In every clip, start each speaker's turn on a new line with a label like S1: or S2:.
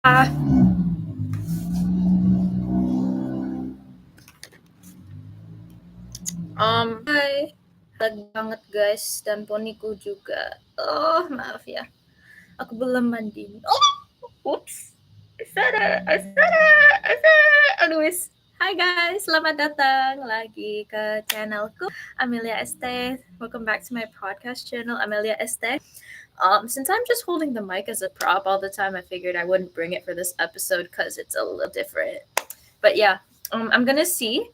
S1: Ah, Hai. Lagi banget guys dan poniku juga. Oh, maaf ya. Aku belum mandi. Oh, oops. Aduh, Hai guys, selamat datang lagi ke channelku Amelia Es Teh. Welcome back to my podcast channel Amelia Es Teh. Since I'm just holding the mic as a prop all the time, I figured I wouldn't bring it for this episode because it's a little different. But yeah, I'm gonna see.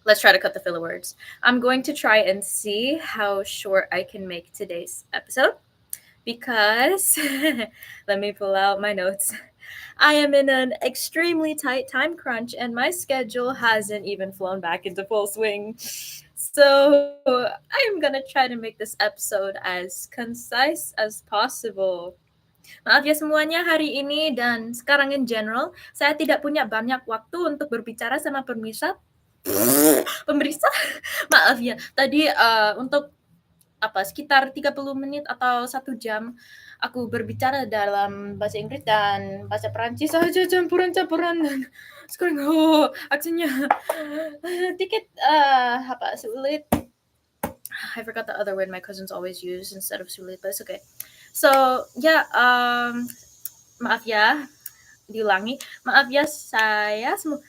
S1: Let's try to cut the filler words. I'm going to try and see how short I can make today's episode because let me pull out my notes. I am in an extremely tight time crunch and my schedule hasn't even flown back into full swing. So I am gonna try to make this episode as concise as possible. Maaf ya semuanya hari ini dan sekarang in general, saya tidak punya banyak waktu untuk berbicara sama pemirsa. Pemirsa, maaf ya. Tadi untuk sekitar 30 menit atau 1 jam aku berbicara dalam bahasa Inggris dan bahasa Perancis saja campuran-campuran dan sekarang aksennya dikit sulit. I forgot the other word my cousins always use instead of sulit, but it's okay. So yeah, maaf ya, diulangi. Maaf ya saya semua.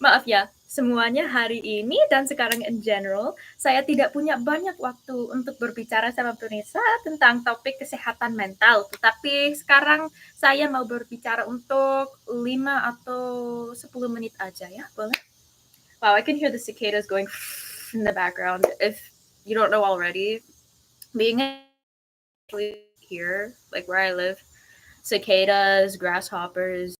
S1: Maaf ya, semuanya hari ini dan sekarang in general, saya tidak punya banyak waktu untuk berbicara sama pemirsa tentang topik kesehatan mental. Tetapi sekarang saya mau berbicara untuk 5 atau 10 menit aja ya, boleh? Wow, I can hear the cicadas going in the background. If you don't know already, being here, like where I live, cicadas, grasshoppers,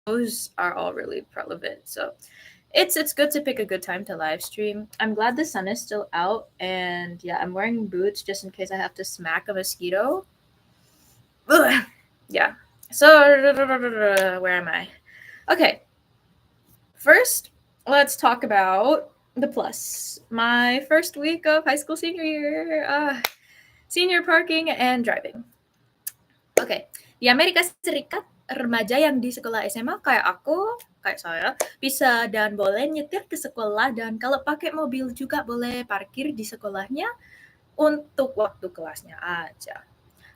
S1: those are all really relevant. So it's good to pick a good time to live stream. I'm glad the sun is still out, and yeah, I'm wearing boots just in case I have to smack a mosquito. Ugh. Yeah. So where am I? Okay. First, let's talk about the plus. My first week of high school senior year, senior parking and driving. Oke, di Amerika Serikat, remaja yang di sekolah SMA kayak aku, kayak saya, bisa dan boleh nyetir ke sekolah dan kalau pakai mobil juga boleh parkir di sekolahnya untuk waktu kelasnya aja.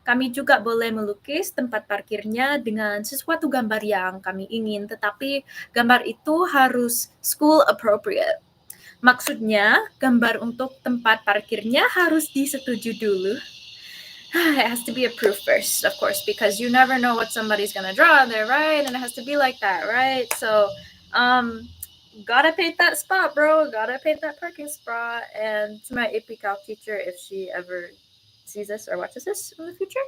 S1: Kami juga boleh melukis tempat parkirnya dengan sesuatu gambar yang kami ingin, tetapi gambar itu harus school appropriate. Maksudnya, gambar untuk tempat parkirnya harus disetujui dulu. It has to be approved first, of course, because you never know what somebody's gonna draw there, right? And it has to be like that, right? So, gotta paint that spot, bro. Gotta paint that parking spot. And to my AP Calc teacher, if she ever sees this or watches this in the future,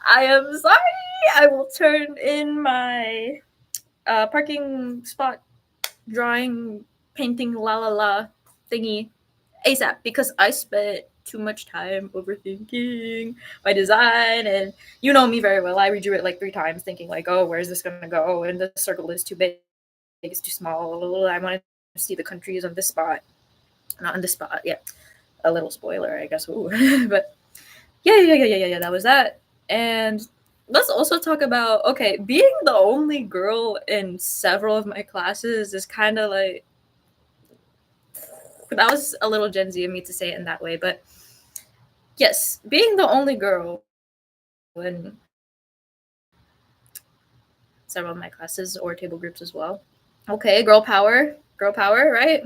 S1: I am sorry. I will turn in my parking spot drawing, painting, la la la thingy ASAP because I spent too much time overthinking my design, and you know me very well. I redrew it like 3 times thinking like, oh, where's this gonna go? And the circle is too big, it's too small. I want to see the countries on this spot, not on this spot. Yeah, a little spoiler, I guess. Ooh. But yeah, that was that. And let's also talk about, okay, being the only girl in several of my classes is kind of like, that was a little Gen Z of me to say it in that way, but yes, being the only girl in several of my classes or table groups as well. Okay, girl power, right?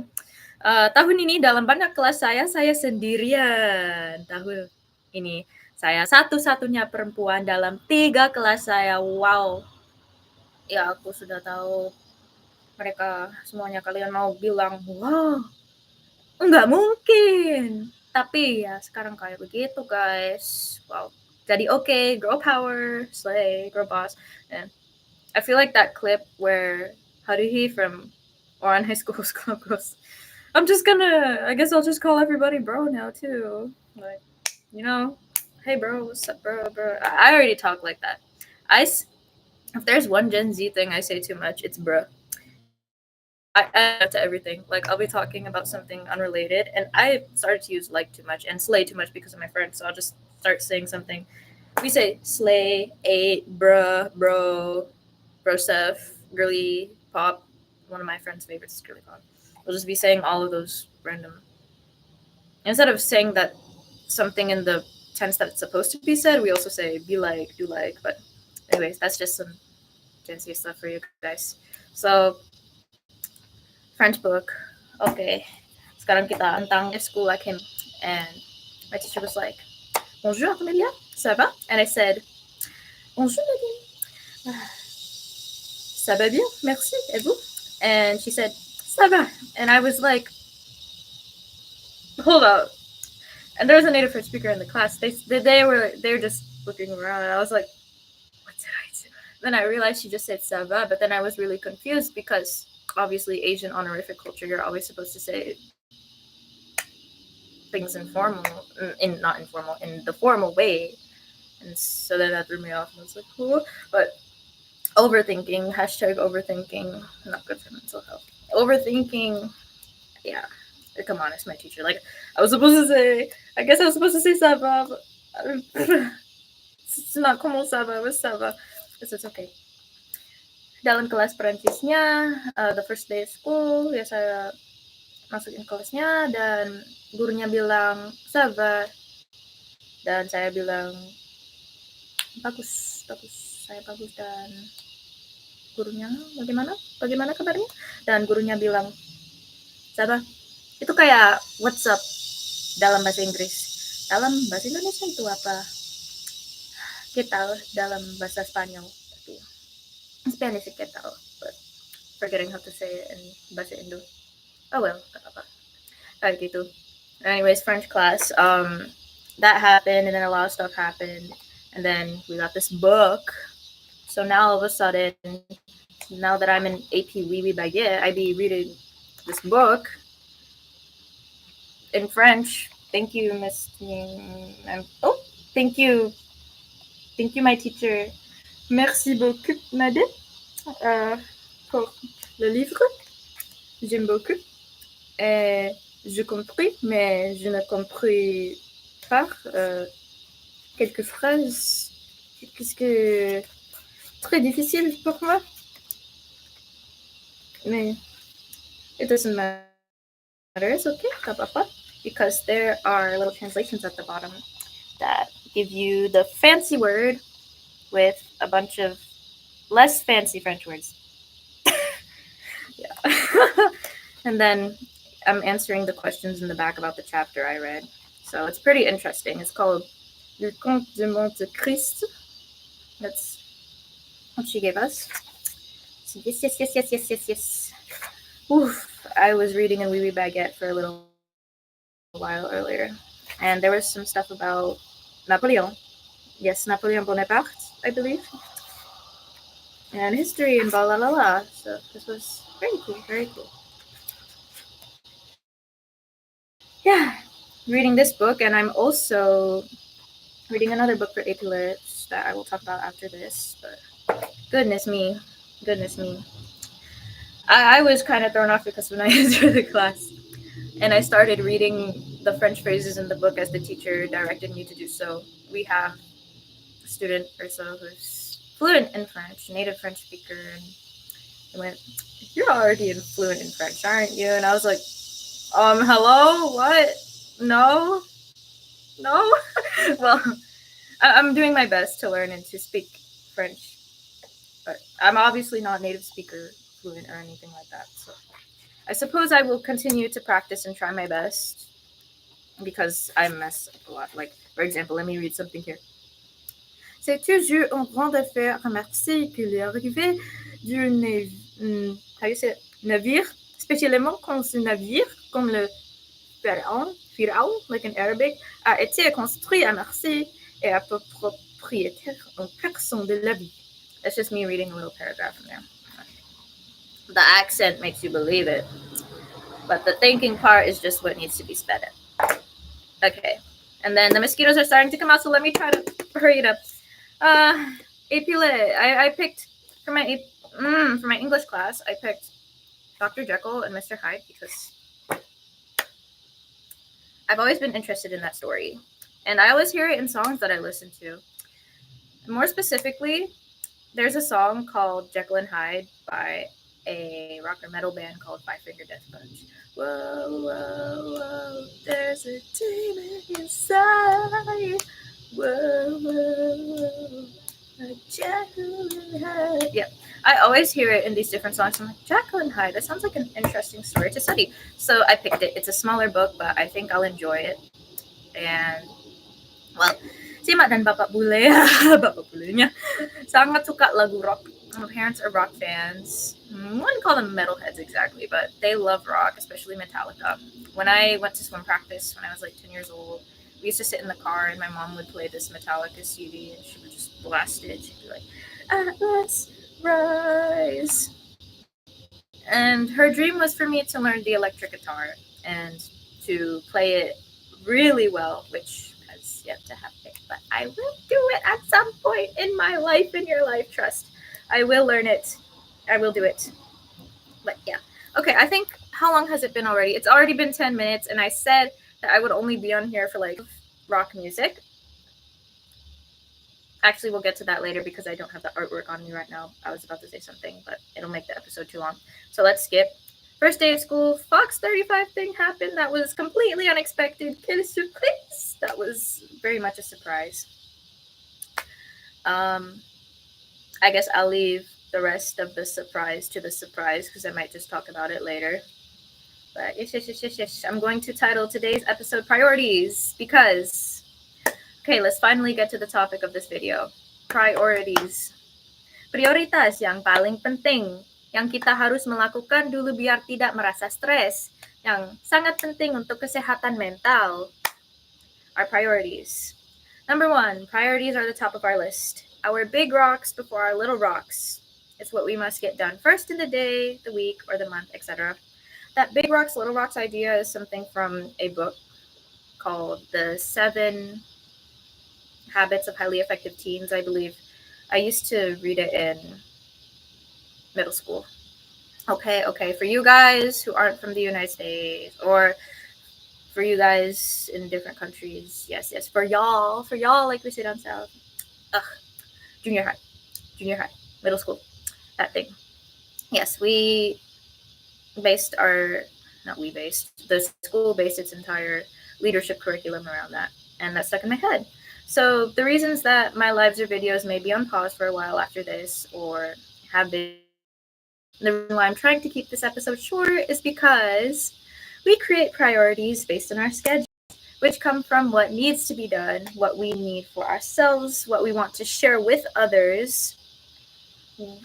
S1: Tahun ini dalam banyak kelas saya sendirian. Tahun ini saya satu-satunya perempuan dalam 3 kelas saya. Wow. Ya, aku sudah tahu mereka semuanya kalian mau bilang, wow, nggak mungkin. Tapi ya sekarang kayak begitu, guys. Wow. Jadi okay, girl power, slay, girl boss. And I feel like that clip where Haruhi from Oran High School Club goes, I guess I'll just call everybody bro now too. Like, you know, hey bro, what's up, bro? I already talk like that. If there's one Gen Z thing I say too much, it's bro. I add to everything. Like I'll be talking about something unrelated, and I started to use like too much and slay too much because of my friends. So I'll just start saying something We say slay, eight, bruh, bro stuff, girly pop. One of my friends' favorites is girly pop. We'll just be saying all of those random. Instead of saying that something in the tense that it's supposed to be said, we also say be like, do like. But, anyways, that's just some Gen Z stuff for you guys. So, French book. Okay. Sekarang kita tentang school. I came and my teacher was like, Bonjour, Amelia. Ça va? And I said, Bonjour, Nadine. Ça va bien? Merci. Et vous? And she said, Ça va. And I was like, hold up. And there was a native French speaker in the class. They were just looking around, and I was like, what did I do? Then I realized she just said ça va, but then I was really confused because obviously Asian honorific culture, you're always supposed to say things informal, in not informal, in the formal way. And so then that threw me off. And I was like, cool. But overthinking, hashtag overthinking, not good for mental health. Overthinking, yeah. Come on, it's my teacher. Like, I was supposed to say, I guess I was supposed to say ça va, but it's not como ça va, it was ça va. It's okay. Dalam kelas Perancisnya, the first day of school, ya saya masukin kelasnya dan gurunya bilang ça va, dan saya bilang bagus, saya bagus, dan gurunya bagaimana kabarnya, dan gurunya bilang ça va. Itu kayak what's up dalam bahasa Inggris. Dalam bahasa Indonesia itu apa? Kita dalam bahasa Spanyol. Tapi Spanish kita, but forgetting how to say it in bahasa Indo. Oh well, gak apa-apa. Kayak gitu. Anyways, French class. That happened, and then a lot of stuff happened, and then we got this book. So now all of a sudden, now that I'm in AP Wee Baguette, I be reading this book in French. Thank you, Miss. Thank you, my teacher. Merci beaucoup, madame, pour le livre. J'aime beaucoup. Et je compris, mais je ne compris pas quelques phrases. Qu'est-ce que très difficile pour moi. Mais it doesn't matter. It's okay, papa, because there are little translations at the bottom that give you the fancy word with a bunch of less fancy French words. Yeah. And then I'm answering the questions in the back about the chapter I read. So it's pretty interesting. It's called Le Comte de Monte Cristo. That's what she gave us. So yes. Oof. I was reading in Wee Baguette for a little while earlier. And there was some stuff about Napoleon. Yes, Napoleon Bonaparte, I believe. And history and blah, blah, blah, blah. So this was very cool, very cool. Yeah, reading this book, and I'm also reading another book for AP Lit that I will talk about after this. But goodness me. I was kind of thrown off because when I entered the class and I started reading the French phrases in the book as the teacher directed me to do so, we have a student or so who's fluent in French, native French speaker, and he went, "You're already fluent in French, aren't you?" And I was like, hello? What? No? Well, I'm doing my best to learn and to speak French, but I'm obviously not native speaker fluent or anything like that. So I suppose I will continue to practice and try my best because I mess up a lot. Like, for example, let me read something here. C'est toujours une grande affaire remarquer que l'arrivée du navire, spécialement quand ce navire, comme le Pharaon, like in Arabic, a été construit à Marseille et a pour propriétaire en personne de la vie. That's just me reading a little paragraph from there. The accent makes you believe it, but the thinking part is just what needs to be sped up. Okay, and then the mosquitoes are starting to come out, so let me try to hurry it up. AP Lit. I picked for my English class. I picked Dr. Jekyll and Mr. Hyde because I've always been interested in that story, and I always hear it in songs that I listen to. More specifically, there's a song called Jekyll and Hyde by a rock or metal band called Five Finger Death Punch. Whoa, whoa, whoa, there's a demon inside. Whoa, whoa, whoa, a Jekyll and Hyde. Yeah, I always hear it in these different songs. I'm like, Jekyll and Hyde, that sounds like an interesting story to study. So I picked it. It's a smaller book, but I think I'll enjoy it. And, well, si Mak dan Bapak Bule, Bapak Bulenya, sangat suka lagu rock. My parents are rock fans. I wouldn't call them metalheads exactly, but they love rock, especially Metallica. When I went to swim practice when I was like 10 years old, we used to sit in the car and my mom would play this Metallica CD and she would just blast it. She'd be like, Atlas Rise. And her dream was for me to learn the electric guitar and to play it really well, which has yet to happen. But I will do it at some point in my life, in your life, trust. I will learn it. I will do it. But yeah. Okay, I think, how long has it been already? It's already been 10 minutes, and I said that I would only be on here for like rock music. Actually, we'll get to that later because I don't have the artwork on me right now. I was about to say something, but it'll make the episode too long. So let's skip. First day of school, Fox 35 thing happened. That was completely unexpected. Quelle surprise! That was very much a surprise. I guess I'll leave the rest of the surprise to the surprise because I might just talk about it later. But yes. I'm going to title today's episode Priorities because, okay, let's finally get to the topic of this video. Priorities. Prioritas yang paling penting yang kita harus melakukan dulu biar tidak merasa stres, yang sangat penting untuk kesehatan mental. Our priorities. Number 1, priorities are the top of our list. Our big rocks before our little rocks. It's what we must get done first in the day, the week, or the month, etc. That big rocks, little rocks idea is something from a book called The 7 Habits of Highly Effective Teens, I believe. I used to read it in middle school. Okay, for you guys who aren't from the United States, or for you guys in different countries, yes, for y'all, like we say down south, junior high, middle school, that thing. Yes, the school based its entire leadership curriculum around that, and that stuck in my head. So the reasons that my lives or videos may be on pause for a while after this, or have been, the reason why I'm trying to keep this episode short is because we create priorities based on our schedule, which come from what needs to be done, what we need for ourselves, what we want to share with others,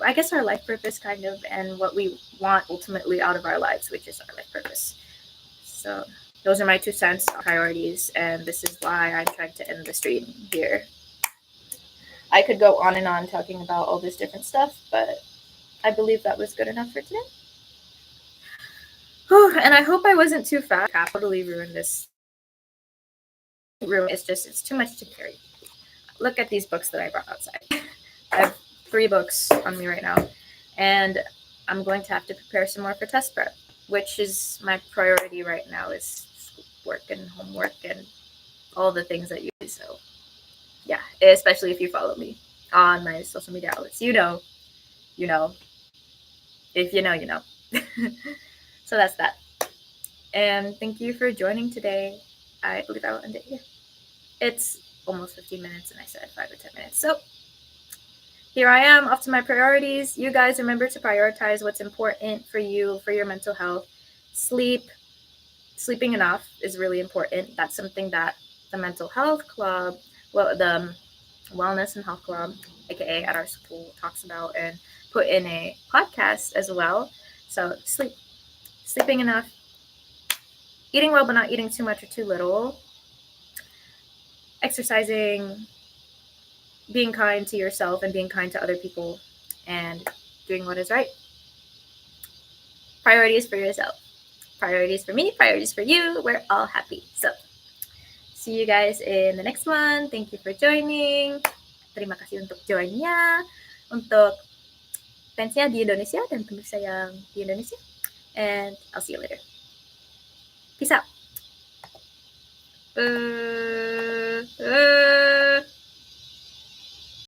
S1: I guess our life purpose kind of, and what we want ultimately out of our lives, which is our life purpose. So those are my 2 cents on priorities, and this is why I'm trying to end the stream here. I could go on and on talking about all this different stuff, but I believe that was good enough for today. And I hope I wasn't too fast. I totally ruined this room. It's too much to carry. Look at these books that I brought outside. I have 3 books on me right now, and I'm going to have to prepare some more for test prep, which is my priority right now, is work and homework and all the things that you do. So yeah, especially if you follow me on my social media outlets, you know. If you know, you know. So that's that. And thank you for joining today. I believe I will end it here. It's almost 15 minutes and I said 5 or 10 minutes. So here I am, off to my priorities. You guys remember to prioritize what's important for you, for your mental health. Sleeping enough is really important. That's something that the mental health club, the wellness and health club, aka at our school, talks about and put in a podcast as well. So sleeping enough, eating well but not eating too much or too little, exercising, being kind to yourself and being kind to other people, and doing what is right. Priorities for yourself, priorities for me, priorities for you. We're all happy. So see you guys in the next one. Thank you for joining. Terima kasih untuk joinnya, untuk fansnya di Indonesia dan pemirsa yang di Indonesia. And I'll see you later. Peace out.